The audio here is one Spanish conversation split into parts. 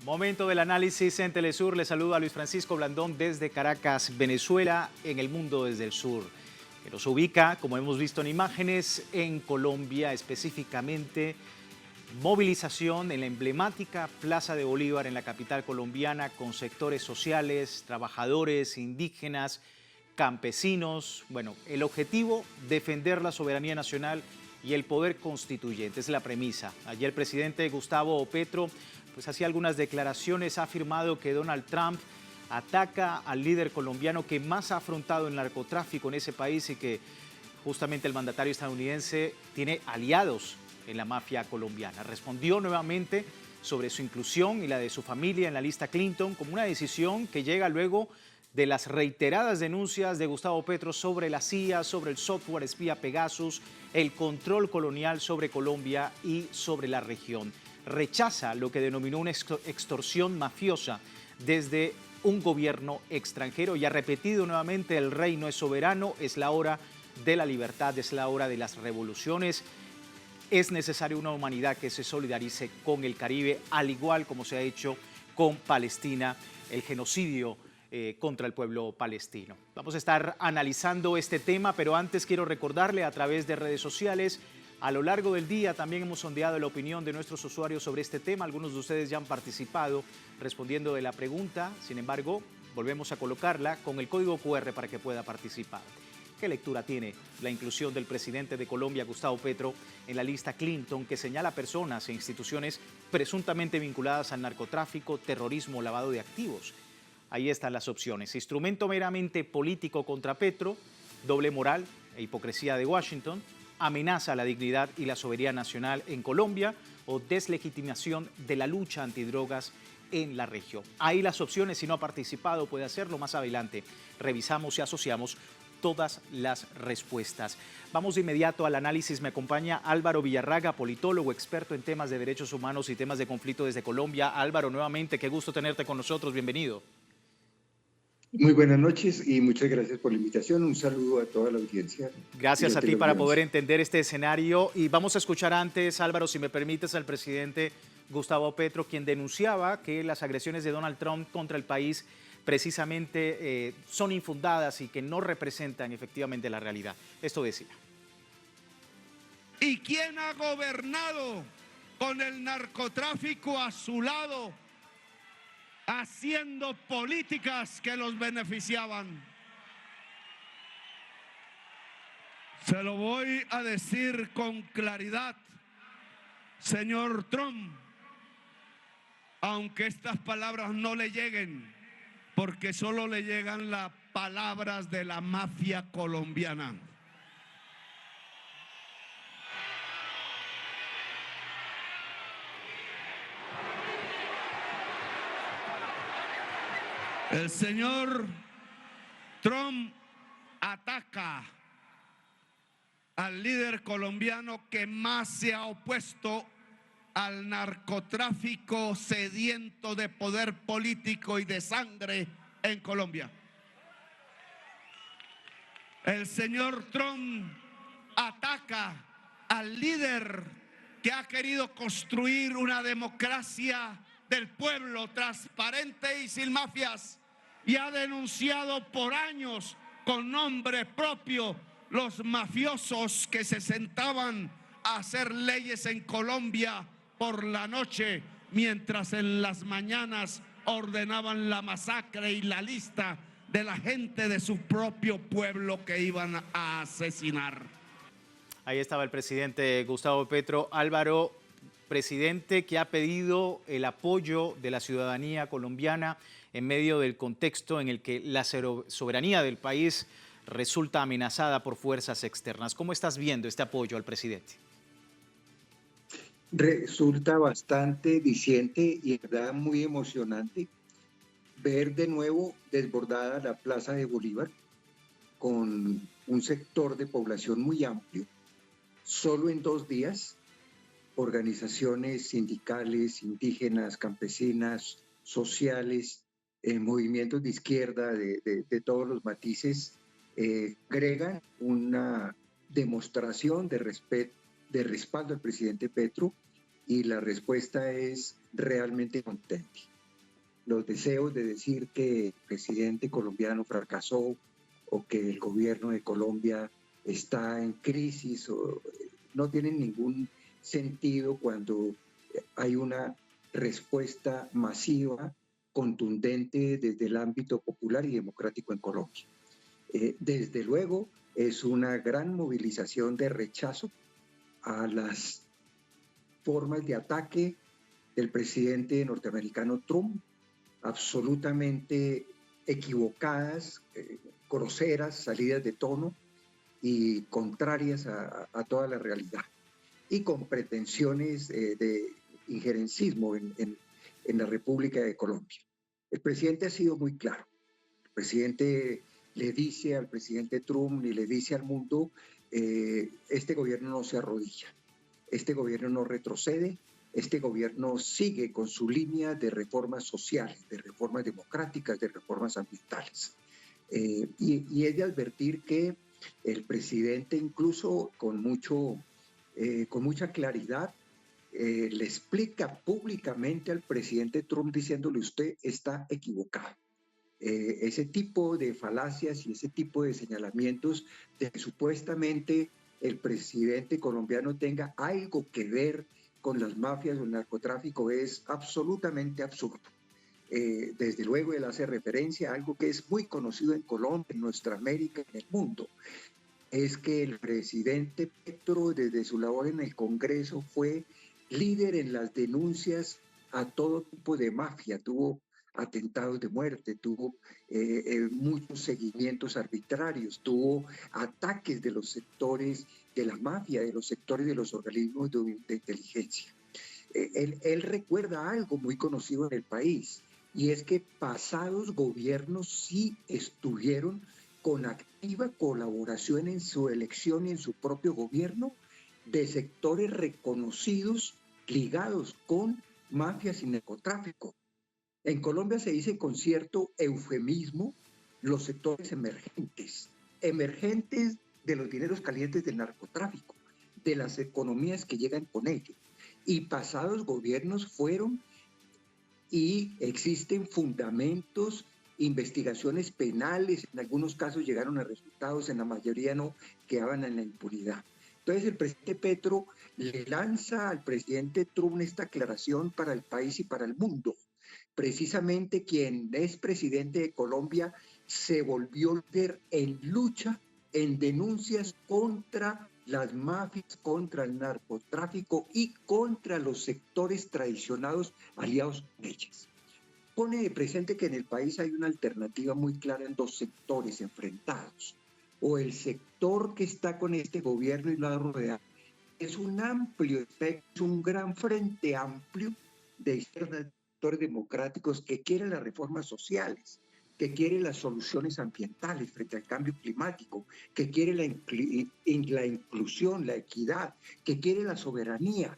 Momento del análisis en Telesur. Les saluda Luis Francisco Blandón desde Caracas, Venezuela, en el mundo desde el sur, que nos ubica, como hemos visto en imágenes, en Colombia, específicamente movilización en la emblemática Plaza de Bolívar en la capital colombiana con sectores sociales, trabajadores, indígenas, campesinos. Bueno, el objetivo, defender la soberanía nacional y el poder constituyente, es la premisa. Ayer el presidente Gustavo Petro pues hacía algunas declaraciones, ha afirmado que Donald Trump ataca al líder colombiano que más ha afrontado el narcotráfico en ese país y que justamente el mandatario estadounidense tiene aliados en la mafia colombiana. Respondió nuevamente sobre su inclusión y la de su familia en la lista Clinton como una decisión que llega luego de las reiteradas denuncias de Gustavo Petro sobre la CIA, sobre el software espía Pegasus, el control colonial sobre Colombia y sobre la región. Rechaza lo que denominó una extorsión mafiosa desde un gobierno extranjero y ha repetido nuevamente: el reino es soberano, es la hora de la libertad, es la hora de las revoluciones. Es necesaria una humanidad que se solidarice con el Caribe, al igual como se ha hecho con Palestina, el genocidio contra el pueblo palestino. Vamos a estar analizando este tema, pero antes quiero recordarle a través de redes sociales. A lo largo del día también hemos sondeado la opinión de nuestros usuarios sobre este tema. Algunos de ustedes ya han participado respondiendo de la pregunta. Sin embargo, volvemos a colocarla con el código QR para que pueda participar. ¿Qué lectura tiene la inclusión del presidente de Colombia, Gustavo Petro, en la lista Clinton, que señala personas e instituciones presuntamente vinculadas al narcotráfico, terrorismo, lavado de activos? Ahí están las opciones: instrumento meramente político contra Petro, doble moral e hipocresía de Washington, amenaza a la dignidad y la soberanía nacional en Colombia, o deslegitimación de la lucha antidrogas en la región. Ahí las opciones. Si no ha participado, puede hacerlo más adelante. Revisamos y asociamos todas las respuestas. Vamos de inmediato al análisis. Me acompaña Álvaro Villarraga, politólogo, experto en temas de derechos humanos y temas de conflicto desde Colombia. Álvaro, nuevamente, qué gusto tenerte con nosotros. Bienvenido. Muy buenas noches y muchas gracias por la invitación. Un saludo a toda la audiencia. Gracias a ti para poder entender este escenario. Y vamos a escuchar antes, Álvaro, si me permites, al presidente Gustavo Petro, quien denunciaba que las agresiones de Donald Trump contra el país precisamente son infundadas y que no representan efectivamente la realidad. Esto decía. ¿Y quién ha gobernado con el narcotráfico a su lado, haciendo políticas que los beneficiaban? Se lo voy a decir con claridad, señor Trump, aunque estas palabras no le lleguen, porque solo le llegan las palabras de la mafia colombiana. El señor Trump ataca al líder colombiano que más se ha opuesto al narcotráfico, sediento de poder político y de sangre en Colombia. El señor Trump ataca al líder que ha querido construir una democracia del pueblo transparente y sin mafias, y ha denunciado por años con nombre propio los mafiosos que se sentaban a hacer leyes en Colombia por la noche, mientras en las mañanas ordenaban la masacre y la lista de la gente de su propio pueblo que iban a asesinar. Ahí estaba el presidente Gustavo Petro. Álvaro, presidente que ha pedido el apoyo de la ciudadanía colombiana en medio del contexto en el que la soberanía del país resulta amenazada por fuerzas externas. ¿Cómo estás viendo este apoyo al presidente? Resulta bastante diciente y verdad muy emocionante ver de nuevo desbordada la Plaza de Bolívar con un sector de población muy amplio. Solo en 2 días, organizaciones sindicales, indígenas, campesinas, sociales, movimientos de izquierda de todos los matices, agregan una demostración de respeto, de respaldo al presidente Petro, y la respuesta es realmente contundente. los deseos de decir que el presidente colombiano fracasó o que el gobierno de Colombia está en crisis, no tienen ningún sentido cuando hay una respuesta masiva, contundente desde el ámbito popular y democrático en Colombia. Desde luego, es una gran movilización de rechazo a las formas de ataque del presidente norteamericano Trump, absolutamente equivocadas, groseras, salidas de tono y contrarias a toda la realidad, y con pretensiones de injerencismo en la República de Colombia. El presidente ha sido muy claro. El presidente le dice al presidente Trump y le dice al mundo, este gobierno no se arrodilla, este gobierno no retrocede, este gobierno sigue con su línea de reformas sociales, de reformas democráticas, de reformas ambientales. Y es de advertir que el presidente, incluso con mucha claridad, le explica públicamente al presidente Trump diciéndole: usted está equivocado. Ese tipo de falacias y ese tipo de señalamientos de que supuestamente el presidente colombiano tenga algo que ver con las mafias o el narcotráfico es absolutamente absurdo. Desde luego él hace referencia a algo que es muy conocido en Colombia, en nuestra América, en el mundo. Es que el presidente Petro, desde su labor en el Congreso, fue líder en las denuncias a todo tipo de mafia. Tuvo atentados de muerte, tuvo muchos seguimientos arbitrarios, tuvo ataques de los sectores de la mafia, de los sectores de los organismos de inteligencia. Él recuerda algo muy conocido en el país, y es que pasados gobiernos sí estuvieron con activa colaboración en su elección y en su propio gobierno de sectores reconocidos ligados con mafias y narcotráfico. En Colombia se dice con cierto eufemismo los sectores emergentes de los dineros calientes del narcotráfico, de las economías que llegan con ello. Y pasados gobiernos fueron y existen fundamentos, investigaciones penales, en algunos casos llegaron a resultados, en la mayoría no, quedaban en la impunidad. Entonces el presidente Petro le lanza al presidente Trump esta aclaración para el país y para el mundo. Precisamente quien es presidente de Colombia se volvió líder en lucha, en denuncias contra las mafias, contra el narcotráfico y contra los sectores traicionados aliados con ellas. Pone de presente que en el país hay una alternativa muy clara en dos sectores enfrentados. O el sector que está con este gobierno y lo ha rodeado. Es un amplio espectro, es un gran frente amplio de izquierdas, sectores democráticos que quieren las reformas sociales, que quiere las soluciones ambientales frente al cambio climático, que quiere la inclusión, la equidad, que quiere la soberanía,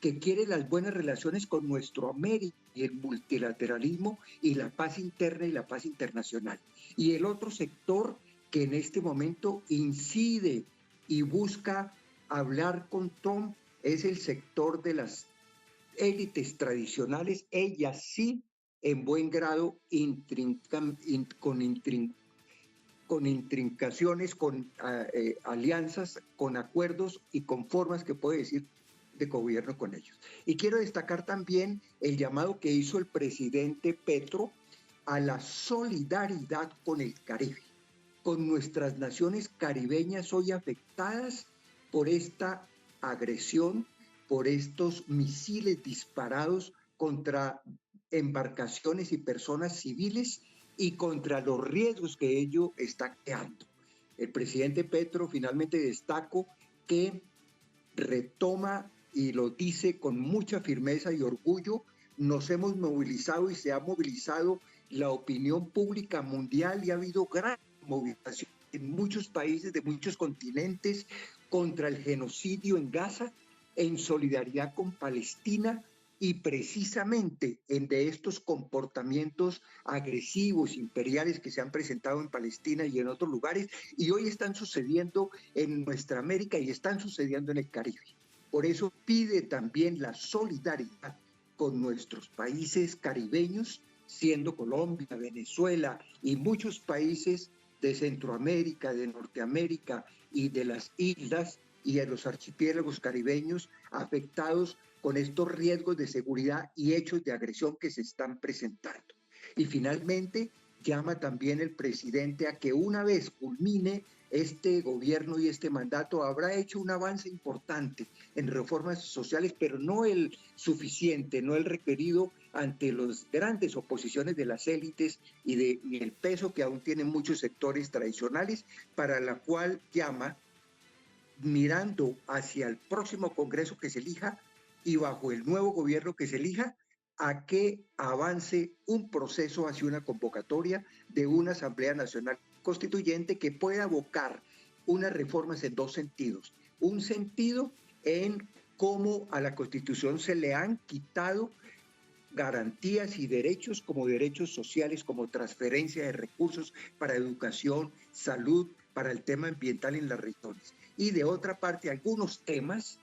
que quiere las buenas relaciones con nuestro América y el multilateralismo y la paz interna y la paz internacional. Y el otro sector que en este momento incide y busca hablar con Trump es el sector de las élites tradicionales, ellas sí en buen grado con intrincaciones, con alianzas, con acuerdos y con formas que puede decir de gobierno con ellos. Y quiero destacar también el llamado que hizo el presidente Petro a la solidaridad con el Caribe, con nuestras naciones caribeñas hoy afectadas por esta agresión, por estos misiles disparados contra embarcaciones y personas civiles y contra los riesgos que ello está creando. El presidente Petro finalmente destacó que retoma y lo dice con mucha firmeza y orgullo: nos hemos movilizado y se ha movilizado la opinión pública mundial y ha habido gran movilización en muchos países de muchos continentes contra el genocidio en Gaza, en solidaridad con Palestina y precisamente de estos comportamientos agresivos, imperiales que se han presentado en Palestina y en otros lugares y hoy están sucediendo en nuestra América y están sucediendo en el Caribe. Por eso pide también la solidaridad con nuestros países caribeños siendo Colombia, Venezuela y muchos países de Centroamérica, de Norteamérica y de las islas y de los archipiélagos caribeños afectados con estos riesgos de seguridad y hechos de agresión que se están presentando. Y finalmente, llama también el presidente a que una vez culmine este gobierno y este mandato, habrá hecho un avance importante en reformas sociales, pero no el suficiente, no el requerido ante las grandes oposiciones de las élites y el peso que aún tienen muchos sectores tradicionales, para la cual llama, mirando hacia el próximo Congreso que se elija y bajo el nuevo gobierno que se elija, a que avance un proceso hacia una convocatoria de una Asamblea Nacional Constituyente que pueda abocar unas reformas en dos sentidos. Un sentido en cómo a la Constitución se le han quitado garantías y derechos como derechos sociales, como transferencia de recursos para educación, salud, para el tema ambiental en las regiones. Y de otra parte, algunos temas,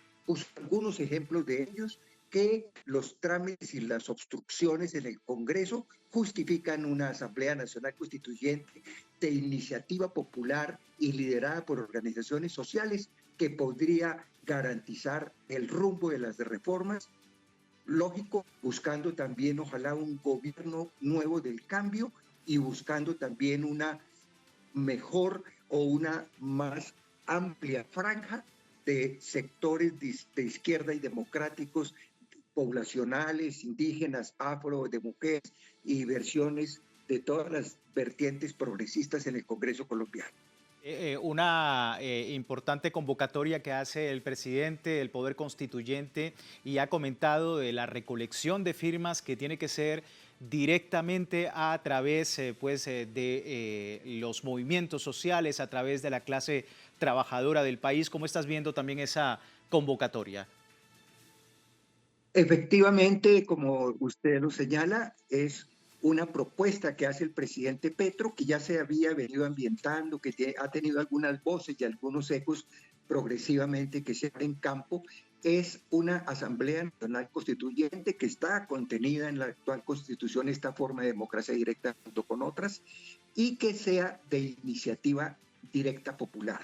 algunos ejemplos de ellos, que los trámites y las obstrucciones en el Congreso justifican una Asamblea Nacional Constituyente de iniciativa popular y liderada por organizaciones sociales que podría garantizar el rumbo de las reformas, lógico, buscando también ojalá un gobierno nuevo del cambio y buscando también una mejor o una más amplia franja de sectores de izquierda y democráticos, poblacionales, indígenas, afro, de mujeres y versiones de todas las vertientes progresistas en el Congreso colombiano. Una importante convocatoria que hace el presidente del Poder Constituyente y ha comentado de la recolección de firmas que tiene que ser directamente a través de los movimientos sociales, a través de la clase trabajadora del país. ¿Cómo estás viendo también esa convocatoria? Efectivamente, como usted lo señala, es una propuesta que hace el presidente Petro, que ya se había venido ambientando, que ha tenido algunas voces y algunos ecos progresivamente que se abren campo. Es una Asamblea Nacional Constituyente que está contenida en la actual Constitución, esta forma de democracia directa junto con otras, y que sea de iniciativa directa popular,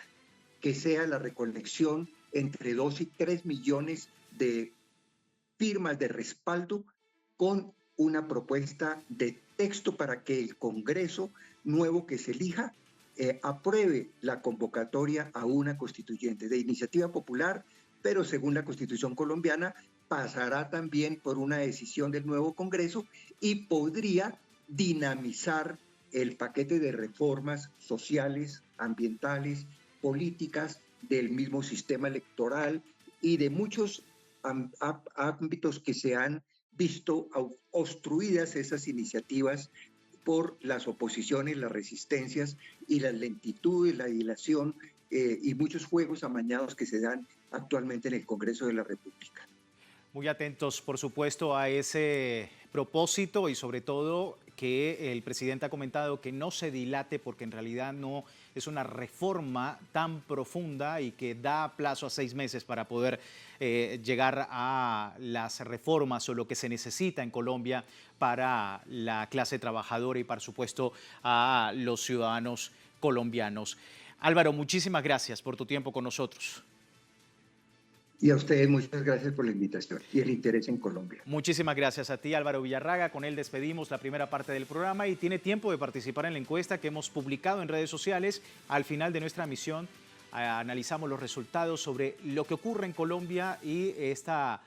que sea la recolección entre 2 y 3 millones de firmas de respaldo con una propuesta de texto para que el Congreso nuevo que se elija apruebe la convocatoria a una constituyente de iniciativa popular, pero según la Constitución colombiana pasará también por una decisión del nuevo Congreso y podría dinamizar el paquete de reformas sociales, ambientales, políticas del mismo sistema electoral y de muchos ámbitos que se han visto obstruidas esas iniciativas por las oposiciones, las resistencias y las lentitudes, la dilación y muchos juegos amañados que se dan actualmente en el Congreso de la República. Muy atentos, por supuesto, a ese propósito y sobre todo que el presidente ha comentado que no se dilate porque en realidad no es una reforma tan profunda y que da plazo a 6 meses para poder llegar a las reformas o lo que se necesita en Colombia para la clase trabajadora y, por supuesto, a los ciudadanos colombianos. Álvaro, muchísimas gracias por tu tiempo con nosotros. Y a ustedes muchas gracias por la invitación y el interés en Colombia. Muchísimas gracias a ti, Álvaro Villarraga. Con él despedimos la primera parte del programa y tiene tiempo de participar en la encuesta que hemos publicado en redes sociales. Al final de nuestra misión analizamos los resultados sobre lo que ocurre en Colombia y esta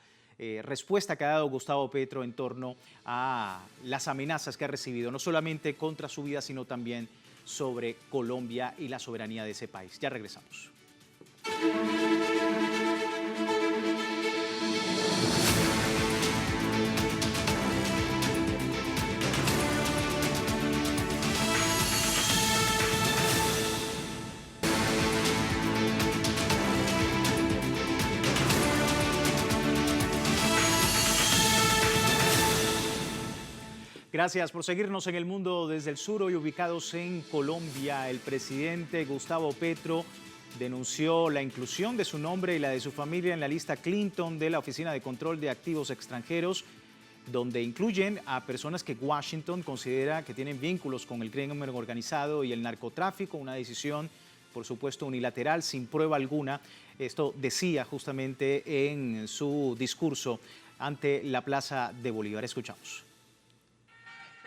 respuesta que ha dado Gustavo Petro en torno a las amenazas que ha recibido, no solamente contra su vida, sino también sobre Colombia y la soberanía de ese país. Ya regresamos. Gracias por seguirnos en El Mundo desde el Sur. Hoy ubicados en Colombia, el presidente Gustavo Petro denunció la inclusión de su nombre y la de su familia en la lista Clinton de la Oficina de Control de Activos Extranjeros. donde incluyen a personas que Washington considera que tienen vínculos con el crimen organizado y el narcotráfico, una decisión, por supuesto, unilateral, sin prueba alguna. Esto decía justamente en su discurso ante la Plaza de Bolívar. Escuchamos.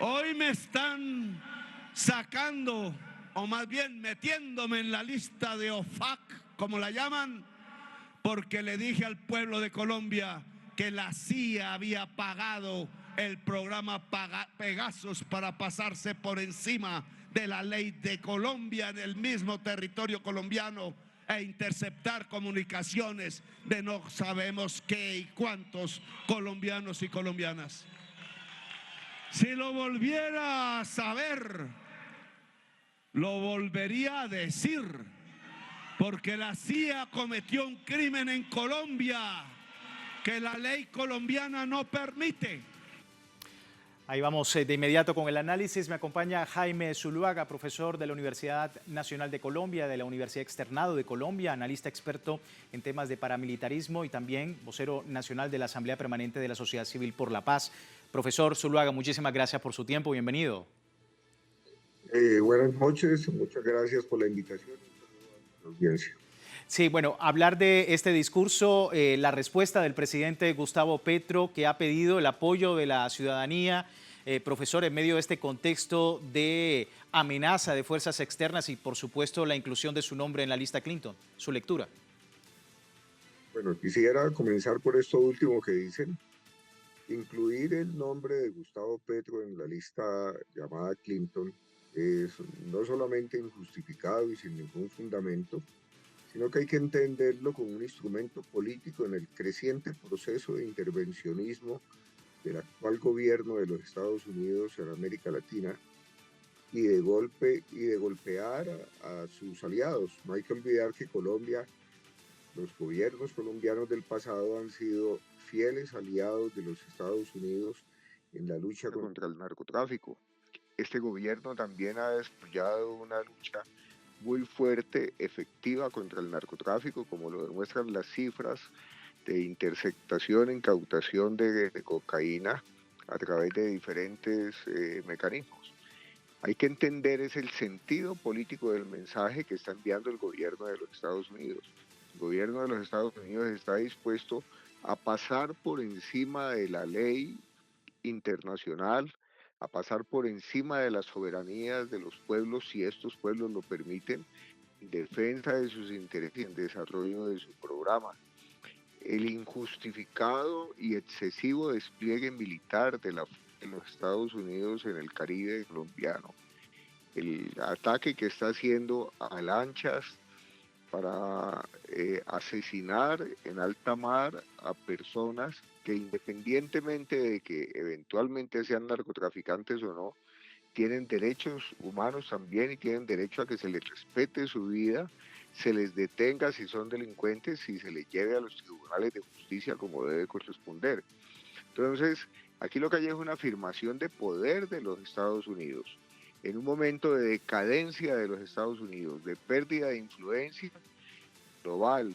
Hoy me están sacando, o más bien metiéndome en la lista de OFAC, como la llaman, porque le dije al pueblo de Colombia que la CIA había pagado el programa Pegasus para pasarse por encima de la ley de Colombia en el mismo territorio colombiano e interceptar comunicaciones de no sabemos qué y cuántos colombianos y colombianas. Si lo volviera a saber, lo volvería a decir, porque la CIA cometió un crimen en Colombia que la ley colombiana no permite. Ahí vamos de inmediato con el análisis. Me acompaña Jaime Zuluaga, profesor de la Universidad Nacional de Colombia, de la Universidad Externado de Colombia, analista experto en temas de paramilitarismo y también vocero nacional de la Asamblea Permanente de la Sociedad Civil por la Paz. Profesor Zuluaga, muchísimas gracias por su tiempo. Bienvenido. Buenas noches, muchas gracias por la invitación y a la audiencia. Sí, bueno, hablar de este discurso, la respuesta del presidente Gustavo Petro, que ha pedido el apoyo de la ciudadanía. Profesor, en medio de este contexto de amenaza de fuerzas externas y, por supuesto, la inclusión de su nombre en la lista Clinton, su lectura. Bueno, quisiera comenzar por esto último que dicen. Incluir el nombre de Gustavo Petro en la lista llamada Clinton es no solamente injustificado y sin ningún fundamento, sino que hay que entenderlo como un instrumento político en el creciente proceso de intervencionismo del actual gobierno de los Estados Unidos en América Latina y de golpear a sus aliados. No hay que olvidar que los gobiernos colombianos del pasado han sido fieles aliados de los Estados Unidos en la lucha contra el narcotráfico. Este gobierno también ha desarrollado una lucha muy fuerte, efectiva contra el narcotráfico, como lo demuestran las cifras de interceptación, incautación de cocaína a través de diferentes mecanismos. Hay que entender es el sentido político del mensaje que está enviando el gobierno de los Estados Unidos. El gobierno de los Estados Unidos está dispuesto a pasar por encima de la ley internacional, a pasar por encima de las soberanías de los pueblos, si estos pueblos lo permiten, en defensa de sus intereses y en desarrollo de su programa. El injustificado y excesivo despliegue militar de los Estados Unidos en el Caribe colombiano, el ataque que está haciendo a lanchas para asesinar en alta mar a personas que, independientemente de que eventualmente sean narcotraficantes o no, tienen derechos humanos también y tienen derecho a que se les respete su vida, se les detenga si son delincuentes y se les lleve a los tribunales de justicia como debe corresponder. Entonces, aquí lo que hay es una afirmación de poder de los Estados Unidos. En un momento de decadencia de los Estados Unidos, de pérdida de influencia global,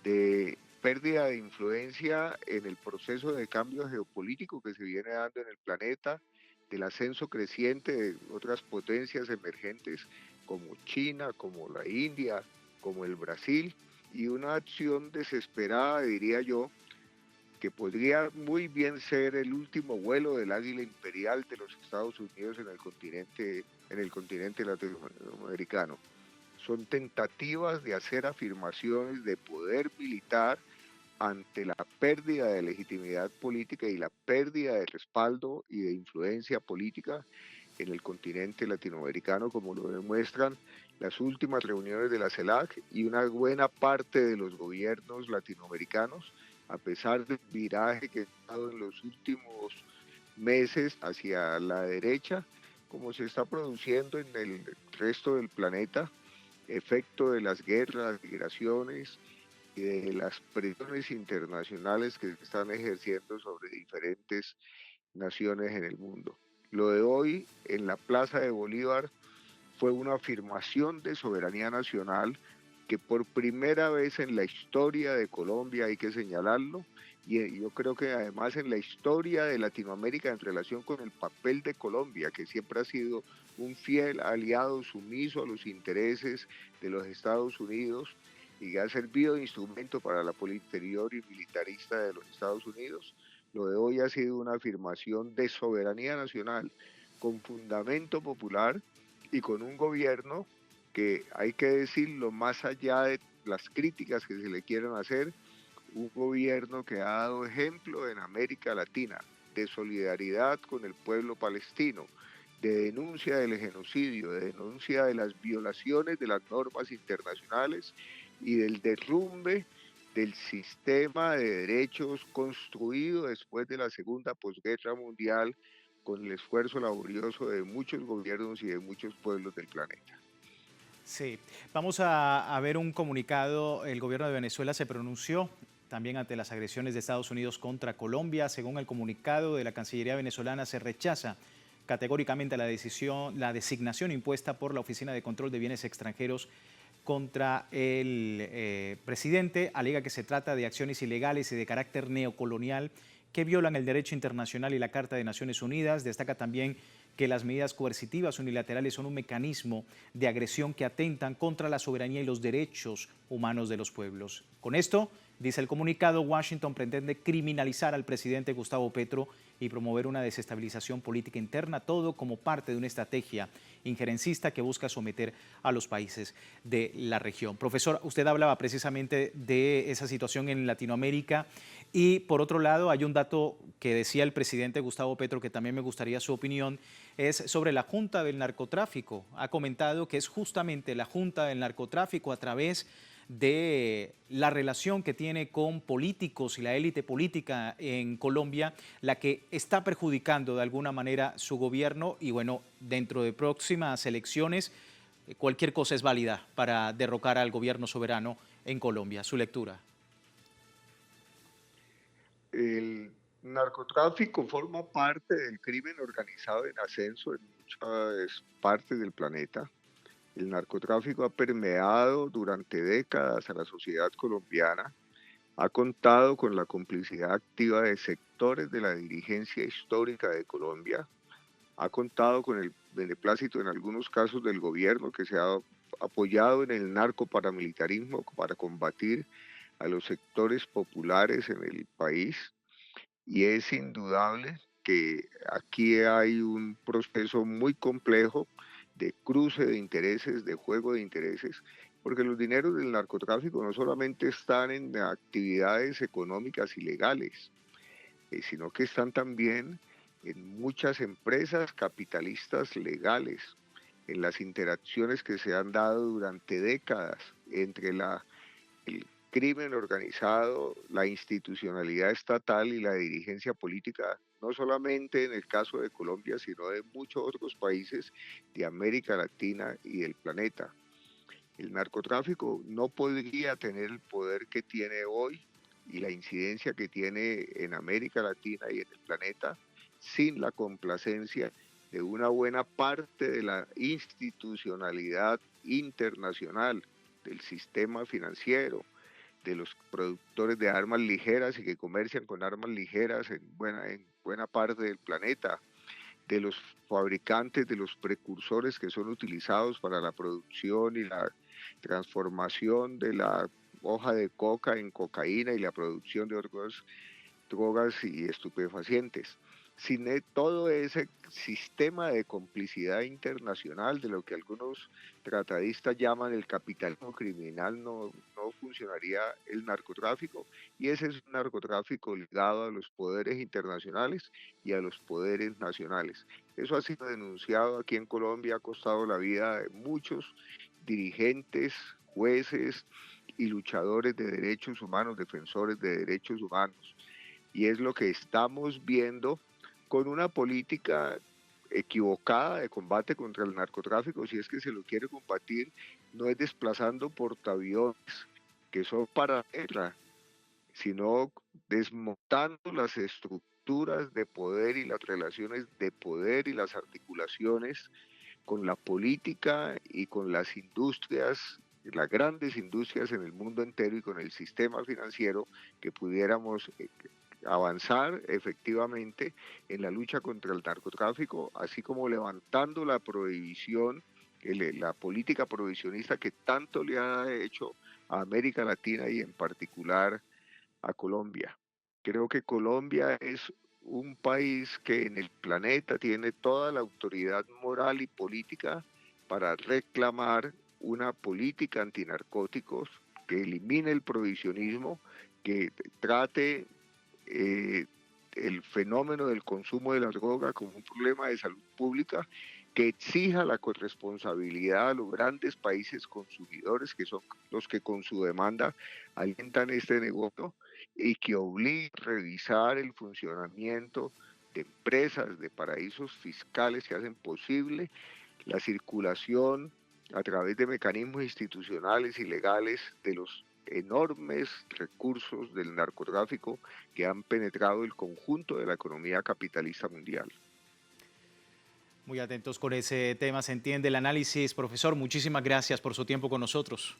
de pérdida de influencia en el proceso de cambio geopolítico que se viene dando en el planeta, del ascenso creciente de otras potencias emergentes como China, como la India, como el Brasil, y una acción desesperada, diría yo, que podría muy bien ser el último vuelo del águila imperial de los Estados Unidos en el continente latinoamericano. Son tentativas de hacer afirmaciones de poder militar ante la pérdida de legitimidad política y la pérdida de respaldo y de influencia política en el continente latinoamericano, como lo demuestran las últimas reuniones de la CELAC y una buena parte de los gobiernos latinoamericanos, a pesar del viraje que ha dado en los últimos meses hacia la derecha, como se está produciendo en el resto del planeta, efecto de las guerras, migraciones y de las presiones internacionales que se están ejerciendo sobre diferentes naciones en el mundo. Lo de hoy en la Plaza de Bolívar fue una afirmación de soberanía nacional que por primera vez en la historia de Colombia, hay que señalarlo, y yo creo que además en la historia de Latinoamérica en relación con el papel de Colombia, que siempre ha sido un fiel aliado sumiso a los intereses de los Estados Unidos y que ha servido de instrumento para la política exterior y militarista de los Estados Unidos, lo de hoy ha sido una afirmación de soberanía nacional con fundamento popular y con un gobierno que, hay que decirlo, más allá de las críticas que se le quieran hacer, un gobierno que ha dado ejemplo en América Latina de solidaridad con el pueblo palestino, de denuncia del genocidio, de denuncia de las violaciones de las normas internacionales y del derrumbe del sistema de derechos construido después de la Segunda Posguerra Mundial con el esfuerzo laborioso de muchos gobiernos y de muchos pueblos del planeta. Sí, vamos a ver un comunicado. El gobierno de Venezuela se pronunció también ante las agresiones de Estados Unidos contra Colombia. Según el comunicado de la Cancillería venezolana, se rechaza categóricamente la designación impuesta por la Oficina de Control de Bienes Extranjeros contra el presidente. Alega que se trata de acciones ilegales y de carácter neocolonial que violan el derecho internacional y la Carta de Naciones Unidas. Destaca también que las medidas coercitivas unilaterales son un mecanismo de agresión que atentan contra la soberanía y los derechos humanos de los pueblos. Con esto, dice el comunicado, Washington pretende criminalizar al presidente Gustavo Petro y promover una desestabilización política interna, todo como parte de una estrategia injerencista que busca someter a los países de la región. Profesor, usted hablaba precisamente de esa situación en Latinoamérica y por otro lado hay un dato que decía el presidente Gustavo Petro que también me gustaría su opinión, es sobre la Junta del Narcotráfico. Ha comentado que es justamente la Junta del Narcotráfico a través de la relación que tiene con políticos y la élite política en Colombia, la que está perjudicando de alguna manera su gobierno y bueno, dentro de próximas elecciones cualquier cosa es válida para derrocar al gobierno soberano en Colombia. Su lectura. El narcotráfico forma parte del crimen organizado en ascenso en muchas partes del planeta. El narcotráfico ha permeado durante décadas a la sociedad colombiana, ha contado con la complicidad activa de sectores de la dirigencia histórica de Colombia, ha contado con el beneplácito en algunos casos del gobierno que se ha apoyado en el narcoparamilitarismo para combatir a los sectores populares en el país, y es indudable que aquí hay un proceso muy complejo de cruce de intereses, de juego de intereses, porque los dineros del narcotráfico no solamente están en actividades económicas ilegales, sino que están también en muchas empresas capitalistas legales, en las interacciones que se han dado durante décadas entre el crimen organizado, la institucionalidad estatal y la dirigencia política, no solamente en el caso de Colombia, sino de muchos otros países de América Latina y del planeta. El narcotráfico no podría tener el poder que tiene hoy y la incidencia que tiene en América Latina y en el planeta sin la complacencia de una buena parte de la institucionalidad internacional, del sistema financiero, de los productores de armas ligeras y que comercian con armas ligeras en buena parte del planeta, de los fabricantes de los precursores que son utilizados para la producción y la transformación de la hoja de coca en cocaína y la producción de otras drogas y estupefacientes. Sin todo ese sistema de complicidad internacional de lo que algunos tratadistas llaman el capitalismo criminal, no funcionaría el narcotráfico, y ese es un narcotráfico ligado a los poderes internacionales y a los poderes nacionales. Eso ha sido denunciado aquí en Colombia, ha costado la vida de muchos dirigentes, jueces y luchadores de derechos humanos, defensores de derechos humanos. Y es lo que estamos viendo con una política equivocada de combate contra el narcotráfico. Si es que se lo quiere combatir, no es desplazando portaaviones que son para guerra, sino desmontando las estructuras de poder y las relaciones de poder y las articulaciones con la política y con las industrias las grandes industrias en el mundo entero y con el sistema financiero que pudiéramos avanzar efectivamente en la lucha contra el narcotráfico, así como levantando la prohibición, la política prohibicionista que tanto le ha hecho a América Latina y en particular a Colombia. Creo que Colombia es un país que en el planeta tiene toda la autoridad moral y política para reclamar una política antinarcóticos que elimine el prohibicionismo, que trate el fenómeno del consumo de la droga como un problema de salud pública, que exija la corresponsabilidad a los grandes países consumidores, que son los que con su demanda alientan este negocio, y que obligue a revisar el funcionamiento de empresas, de paraísos fiscales que hacen posible la circulación a través de mecanismos institucionales y legales de los enormes recursos del narcotráfico que han penetrado el conjunto de la economía capitalista mundial. Muy atentos con ese tema, se entiende el análisis. Profesor, muchísimas gracias por su tiempo con nosotros.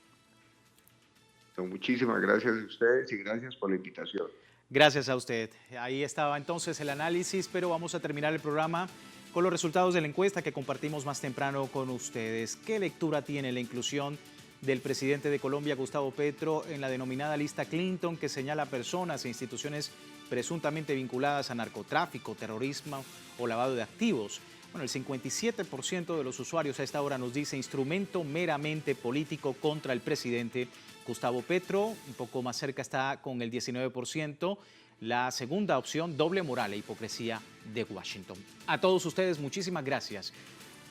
Muchísimas gracias a ustedes y gracias por la invitación. Gracias a usted. Ahí estaba entonces el análisis, pero vamos a terminar el programa con los resultados de la encuesta que compartimos más temprano con ustedes. ¿Qué lectura tiene la inclusión del presidente de Colombia, Gustavo Petro, en la denominada lista Clinton, que señala personas e instituciones presuntamente vinculadas a narcotráfico, terrorismo o lavado de activos? Bueno, el 57% de los usuarios a esta hora nos dice instrumento meramente político contra el presidente Gustavo Petro. Un poco más cerca está con el 19%. La segunda opción, doble moral e hipocresía de Washington. A todos ustedes, muchísimas gracias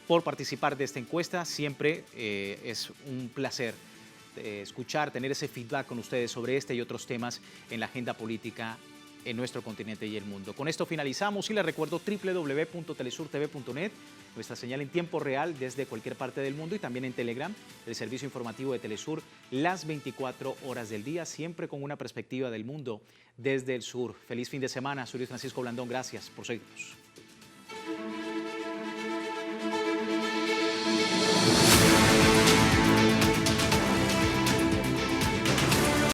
por participar de esta encuesta. Siempre es un placer escuchar, tener ese feedback con ustedes sobre este y otros temas en la agenda política en nuestro continente y el mundo. Con esto finalizamos y les recuerdo www.telesurtv.net, nuestra señal en tiempo real desde cualquier parte del mundo, y también en Telegram, el servicio informativo de Telesur, las 24 horas del día, siempre con una perspectiva del mundo desde el sur. Feliz fin de semana. Soy Luis Francisco Blandón. Gracias por seguirnos.